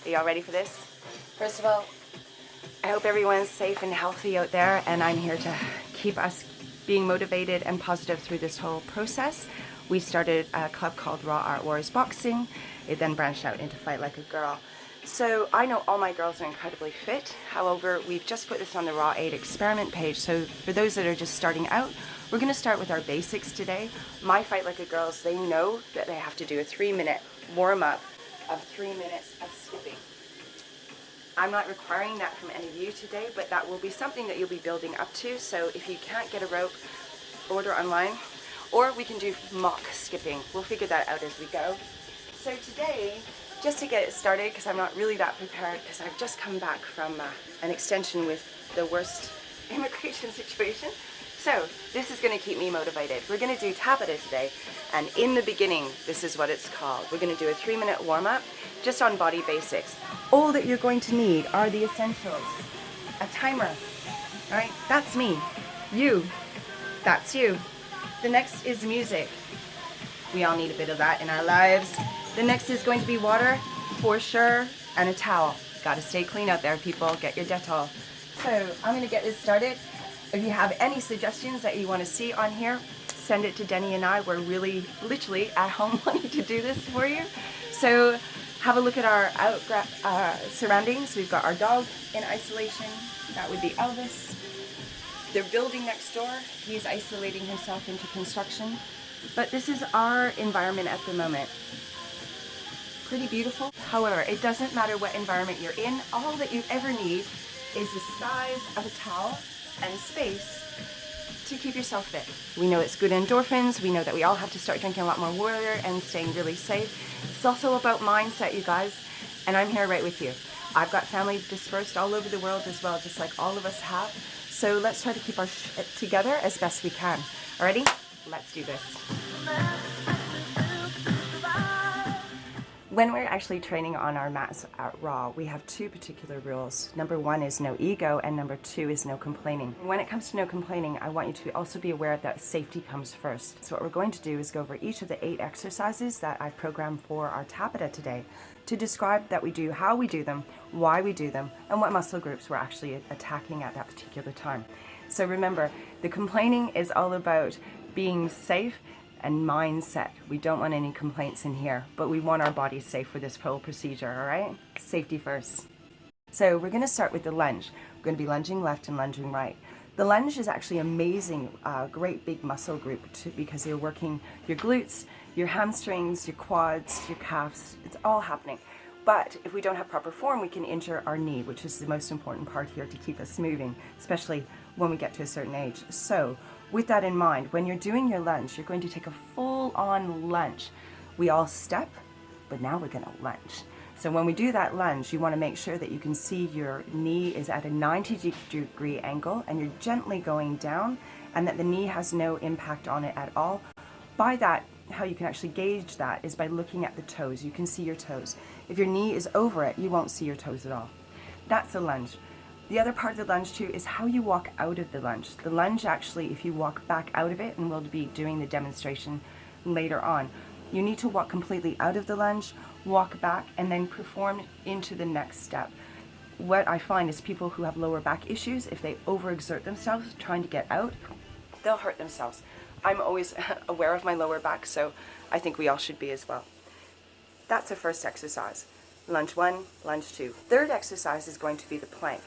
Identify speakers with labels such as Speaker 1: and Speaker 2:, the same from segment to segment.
Speaker 1: Are y'all ready for this? First of all, I hope everyone's safe and healthy out there, and I'm here to keep us being motivated and positive through this whole process. We started a club called Raw Art Wars Boxing. It then branched out into Fight Like a Girl. So I know all my girls are incredibly fit. However, we've just put this on the Raw 8 experiment page. So for those that are just starting out, we're going to start with our basics today. My Fight Like a Girls, they know that they have to do a 3-minute warm-up of 3 minutes of skipping. I'm not requiring that from any of you today, but that will be something that you'll be building up to. So if you can't get a rope, order online, or we can do mock skipping. We'll figure that out as we go. So today, just to get it started, because I'm not really that prepared, because I've just come back from an extension with the worst immigration situation. So this is going to keep me motivated. We're going to do Tabata today, and in the beginning, this is what it's called. We're going to do a 3-minute warm-up just on body basics. All that you're going to need are the essentials. A timer, all right? That's me. You, that's you. The next is music. We all need a bit of that in our lives. The next is going to be water, for sure, and a towel. Gotta stay clean out there, people. Get your Dettol. So I'm gonna get this started. If you have any suggestions that you want to see on here, send it to Denny and I. We're really, literally at home wanting to do this for you. So have a look at our surroundings. We've got our dog in isolation. That would be Elvis. They're building next door. He's isolating himself into construction. But this is our environment at the moment. Pretty beautiful. However, it doesn't matter what environment you're in. All that you ever need is the size of a towel and space to keep yourself fit. We know it's good endorphins. We know that we all have to start drinking a lot more water and staying really safe. It's also about mindset, you guys, and I'm here right with you. I've got family dispersed all over the world as well, just like all of us have. So let's try to keep our shit together as best we can. Alrighty? Let's do this. When we're actually training on our mats at Raw, we have 2 particular rules. Number 1 is no ego, and number 2 is no complaining. When it comes to no complaining, I want you to also be aware that safety comes first. So what we're going to do is go over each of the 8 exercises that I've programmed for our Tabata today to describe that we do, how we do them, why we do them, and what muscle groups we're actually attacking at that particular time. So remember, the complaining is all about being safe and mindset. We don't want any complaints in here, but we want our bodies safe for this whole procedure, all right? Safety first. So we're gonna start with the lunge. We're gonna be lunging left and lunging right. The lunge is actually amazing, great big muscle group because you're working your glutes, your hamstrings, your quads, your calves, it's all happening. But if we don't have proper form, we can injure our knee, which is the most important part here to keep us moving, especially when we get to a certain age. So with that in mind, when you're doing your lunge, you're going to take a full-on lunge. We all step, but now we're gonna lunge. So when we do that lunge, you wanna make sure that you can see your knee is at a 90-degree angle and you're gently going down, and that the knee has no impact on it at all. By that, how you can actually gauge that is by looking at the toes. You can see your toes. If your knee is over it, you won't see your toes at all. That's a lunge. The other part of the lunge too is how you walk out of the lunge. The lunge actually, if you walk back out of it, and we'll be doing the demonstration later on, you need to walk completely out of the lunge, walk back, and then perform into the next step. What I find is people who have lower back issues, if they overexert themselves trying to get out, they'll hurt themselves. I'm always aware of my lower back, so I think we all should be as well. That's the first exercise. Lunge 1, lunge 2. Third exercise is going to be the plank.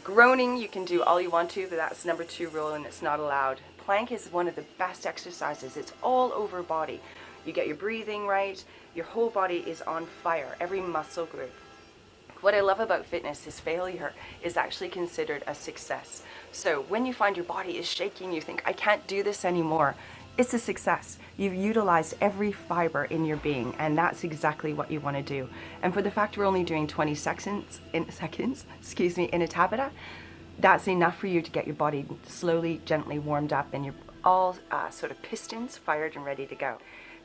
Speaker 1: Groaning, you can do all you want to, but that's number 2 rule and it's not allowed. Plank is one of the best exercises. It's all over body. You get your breathing right, your whole body is on fire, every muscle group. What I love about fitness is failure is actually considered a success. So when you find your body is shaking, you think, I can't do this anymore, it's a success. You've utilized every fiber in your being, and that's exactly what you want to do. And for the fact we're only doing 20 seconds in a Tabata, that's enough for you to get your body slowly, gently warmed up, and you're all sort of pistons fired and ready to go.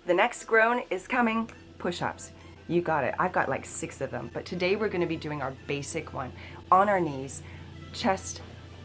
Speaker 1: The next groan is coming, push-ups. You got it. I've got like 6 of them, but today we're going to be doing our basic one on our knees, chest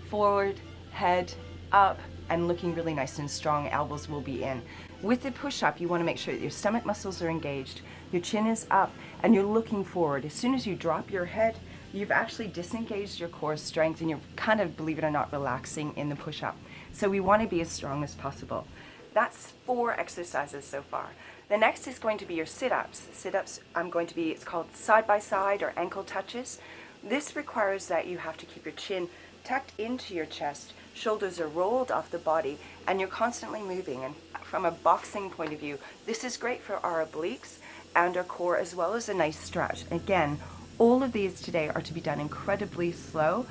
Speaker 1: forward, head up, and looking really nice and strong. Elbows will be in. With the push-up, you want to make sure that your stomach muscles are engaged, Your chin is up and you're looking forward. As soon as you drop your head, you've actually disengaged your core strength and you're kind of, believe it or not, relaxing in the push-up. So we want to be as strong as possible. That's 4 exercises so far. The next is going to be your sit-ups. Sit-ups, it's called side-by-side or ankle touches. This requires that you have to keep your chin tucked into your chest, shoulders are rolled off the body, and you're constantly moving. And from a boxing point of view, this is great for our obliques and our core, as well as a nice stretch. Again, all of these today are to be done incredibly slow.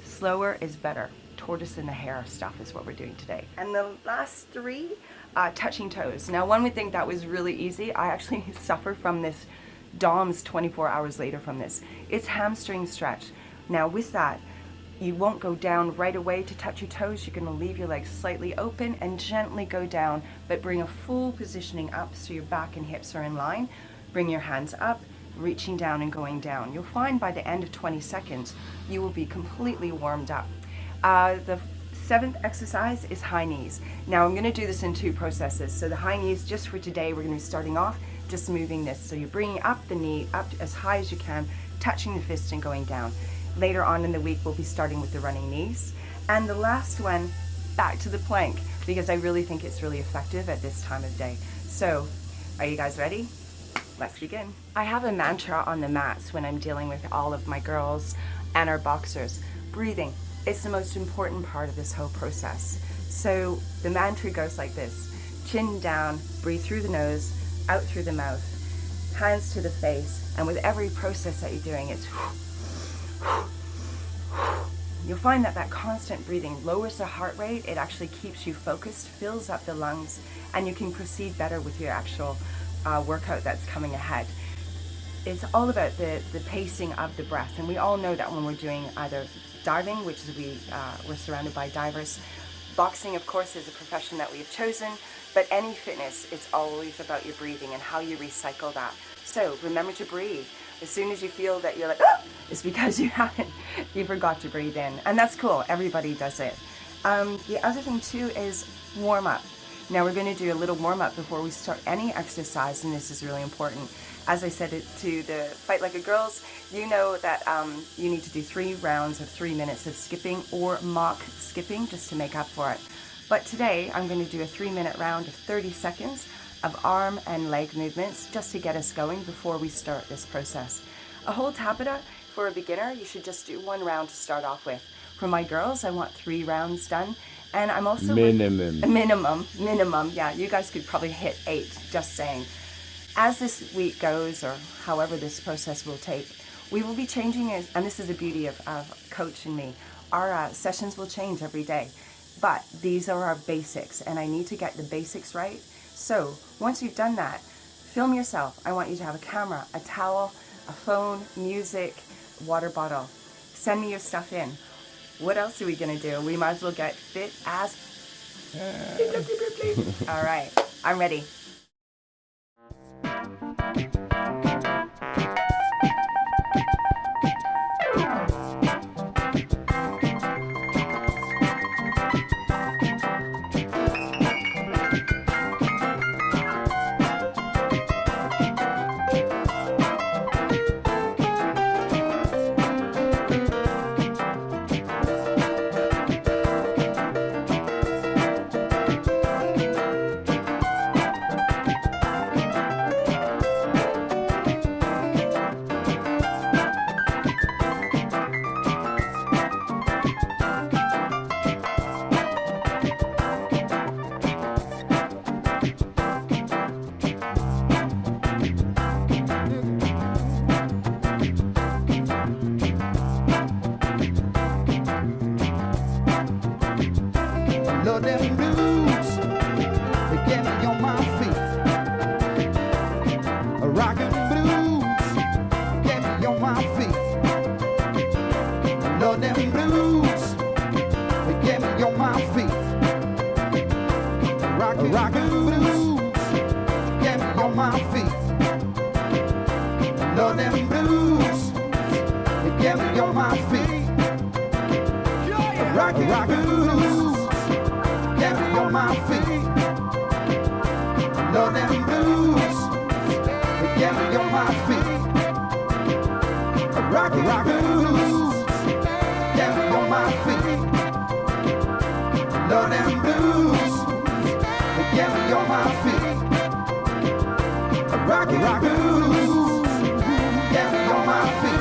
Speaker 1: Slower is better. Tortoise in the hair stuff is what we're doing today. And the last 3, touching toes. Now, one would think that was really easy. I actually suffer from this DOMS 24 hours later from this. It's hamstring stretch. Now, with that, you won't go down right away to touch your toes. You're going to leave your legs slightly open and gently go down, but bring a full positioning up so your back and hips are in line. Bring your hands up, reaching down and going down. You'll find by the end of 20 seconds, you will be completely warmed up. The 7th exercise is high knees. Now I'm going to do this in 2 processes. So the high knees, just for today, we're going to be starting off just moving this. So you're bringing up the knee up as high as you can, touching the fist and going down. Later on in the week, we'll be starting with the running knees. And the last one, back to the plank, because I really think it's really effective at this time of day. So, are you guys ready? Let's begin. I have a mantra on the mats when I'm dealing with all of my girls and our boxers. Breathing. It's the most important part of this whole process. So the mantra goes like this: chin down, breathe through the nose, out through the mouth, hands to the face, and with every process that you're doing, it's you'll find that that constant breathing lowers the heart rate. It actually keeps you focused, fills up the lungs, and you can proceed better with your actual workout that's coming ahead. It's all about the pacing of the breath, and we all know that when we're doing either diving, which is we're surrounded by divers. Boxing, of course, is a profession that we have chosen, but any fitness, it's always about your breathing and how you recycle that. So remember to breathe. As soon as you feel that you're like, ah, it's because you forgot to breathe in. And that's cool, everybody does it. The other thing too is warm up. Now we're going to do a little warm up before we start any exercise, and this is really important. As I said it to the Fight Like a Girls, you know that you need to do 3 rounds of 3 minutes of skipping or mock skipping just to make up for it. But today I'm going to do a 3-minute round of 30 seconds of arm and leg movements just to get us going before we start this process. A whole Tabata for a beginner, you should just do 1 round to start off with. For my girls, I want 3 rounds done. And I'm also minimum. Yeah, you guys could probably hit 8, just saying. As this week goes, or however this process will take, we will be changing it, and this is the beauty of Coach and me. Our sessions will change every day, but these are our basics, and I need to get the basics right. So once you've done that, film yourself. I want you to have a camera, a towel, a phone, music, water bottle. Send me your stuff in. What else are we going to do? We might as well get fit as... All right, I'm ready.
Speaker 2: Love them blues, they get me on my feet. Rockin' blues, get me on my feet. Love them blues, they get me on my feet. Rockin' blues, get me on my feet. Love them blues, they get me on my feet. Rockin' blues, get me on my feet. Love them blues, they get me rock and blues. Get me on my feet. Love them blues. Get me on my feet. Rock and blues. Get me on my feet.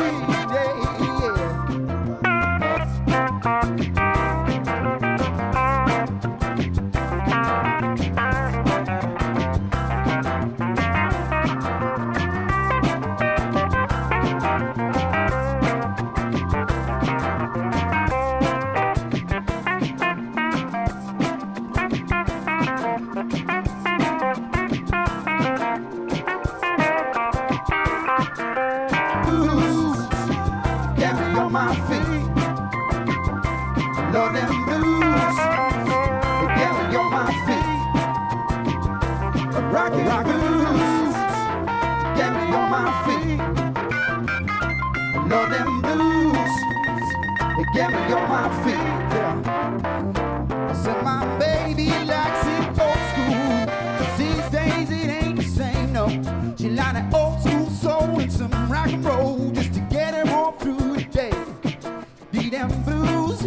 Speaker 2: Love them blues, get me on my feet. Rock and blues, get me on my feet. Love them blues, get me on my feet. Yeah. I said my baby likes it old school, 'cause these days it ain't the same, no. She like that old school soul and some rock and roll just to get her all through the day. Need them blues.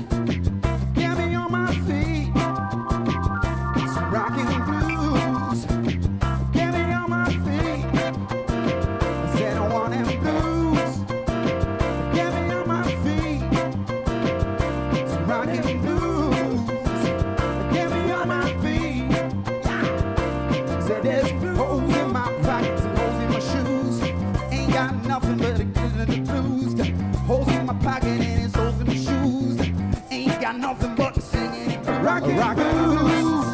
Speaker 2: Nothing but singing, rock and blues.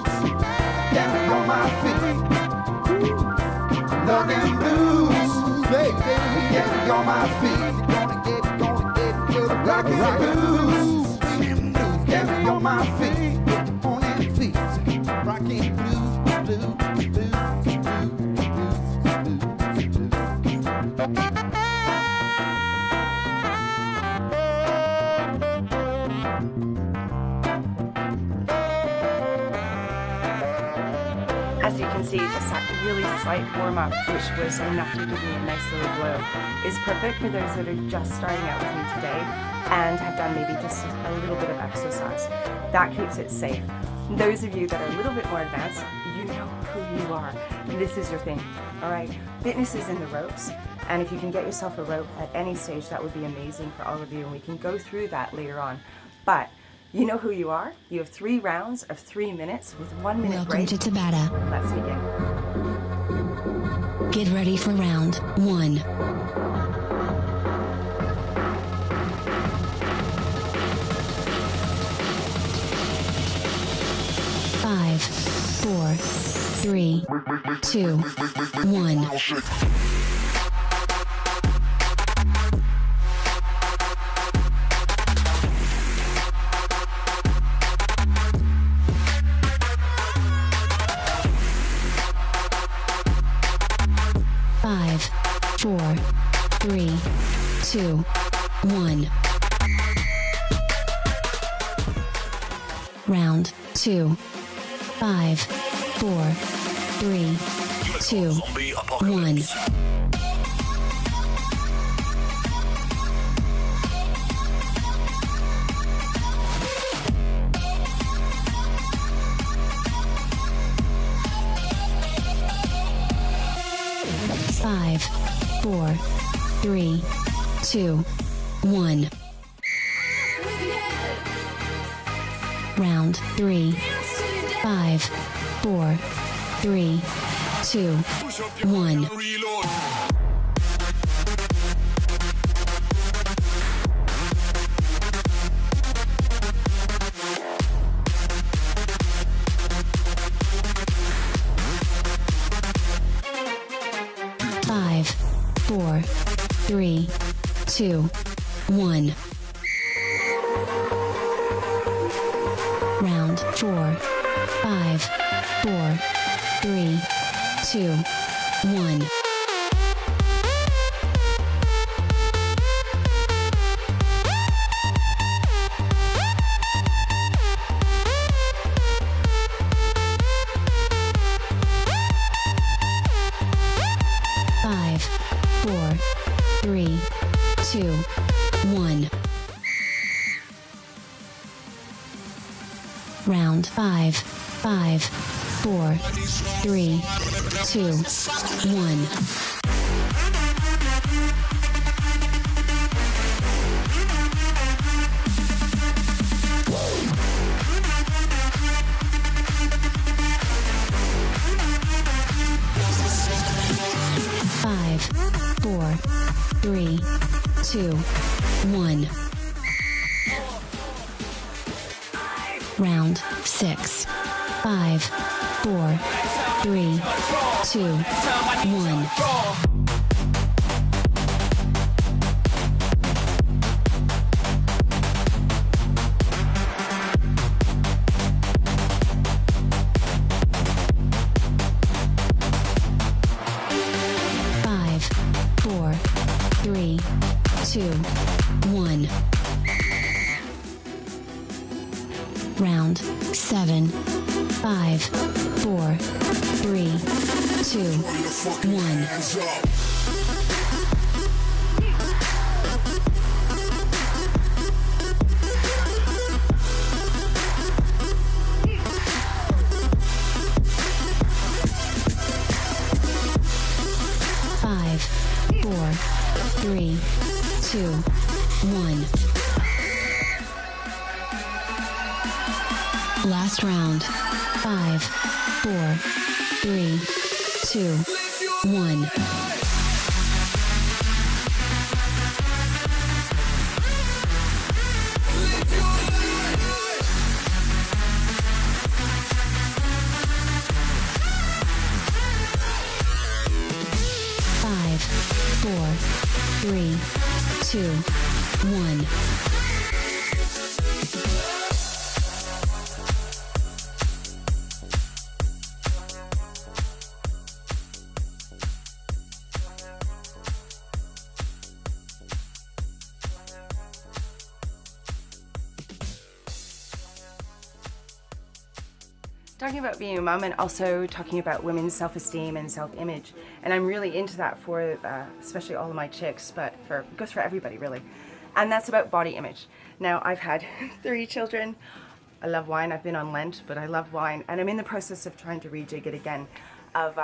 Speaker 2: Get me on my feet. Love and blues, baby. Get me on my feet. Gonna get rock and blues. Get me on my feet. On them feet. Rock and blues, blues, blues,
Speaker 1: As you can see, just that really slight warm-up, which was enough to give me a nice little glow, is perfect for those that are just starting out with me today and have done maybe just a little bit of exercise. That keeps it safe. Those of you that are a little bit more advanced, you know who you are. This is your thing, all right? Fitness is in the ropes, and if you can get yourself a rope at any stage, that would be amazing for all of you, and we can go through that later on. But you know who you are. You have 3 rounds of 3 minutes with 1 minute break.
Speaker 3: Welcome to Tabata.
Speaker 1: Let's begin.
Speaker 3: Get ready for round 1. Five, 4, 3, 2, 1. 5, 4, 3, 2, 1. Round 2. 5, 4, 3, 2, 1. Five, 4, 3, 2, 1. Round 3. 5, 4, 3, 2, 1. 5, 4, 3, 2, 1. Round 4. 5, 4, 3, 2, 1. 2, 1. Round 5, 5, 4, 3, 2, 1. 5, 4, 3, 2, 1. Round 6, 5, 4, 3, 2, 1. 5, 4, 3, 2, 1. Round 7, 5, 4, 3, 2, 1. 5, 4, 3, 2, 1. Last round. 5, 4, 3, 2, 1. 5, 4, 3, 2, 1.
Speaker 1: Talking about being a mom and also talking about women's self-esteem and self-image, and I'm really into that for especially all of my chicks, but it goes for everybody really, and that's about body image. Now I've had 3 children. I love wine. I've been on Lent, but I love wine, and I'm in the process of trying to rejig it again, of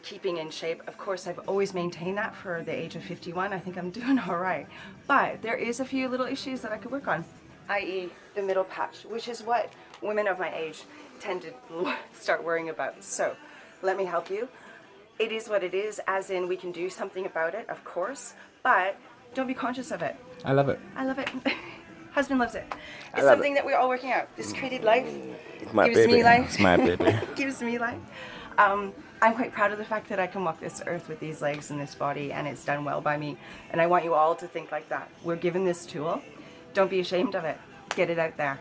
Speaker 1: keeping in shape. Of course, I've always maintained that for the age of 51. I think I'm doing all right, but there is a few little issues that I could work on, i.e. the middle patch, which is what women of my age tend to start worrying about. So let me help you. It is what it is, as in we can do something about it, of course, but don't be conscious of it.
Speaker 4: I love it.
Speaker 1: I love it. Husband loves it. It's
Speaker 4: love
Speaker 1: something that we're all working out. This created life
Speaker 4: My
Speaker 1: gives
Speaker 4: baby.
Speaker 1: me life.
Speaker 4: It's my baby.
Speaker 1: Gives me life. I'm quite proud of the fact that I can walk this earth with these legs and this body, and it's done well by me. And I want you all to think like that. We're given this tool. Don't be ashamed of it. Get it out there.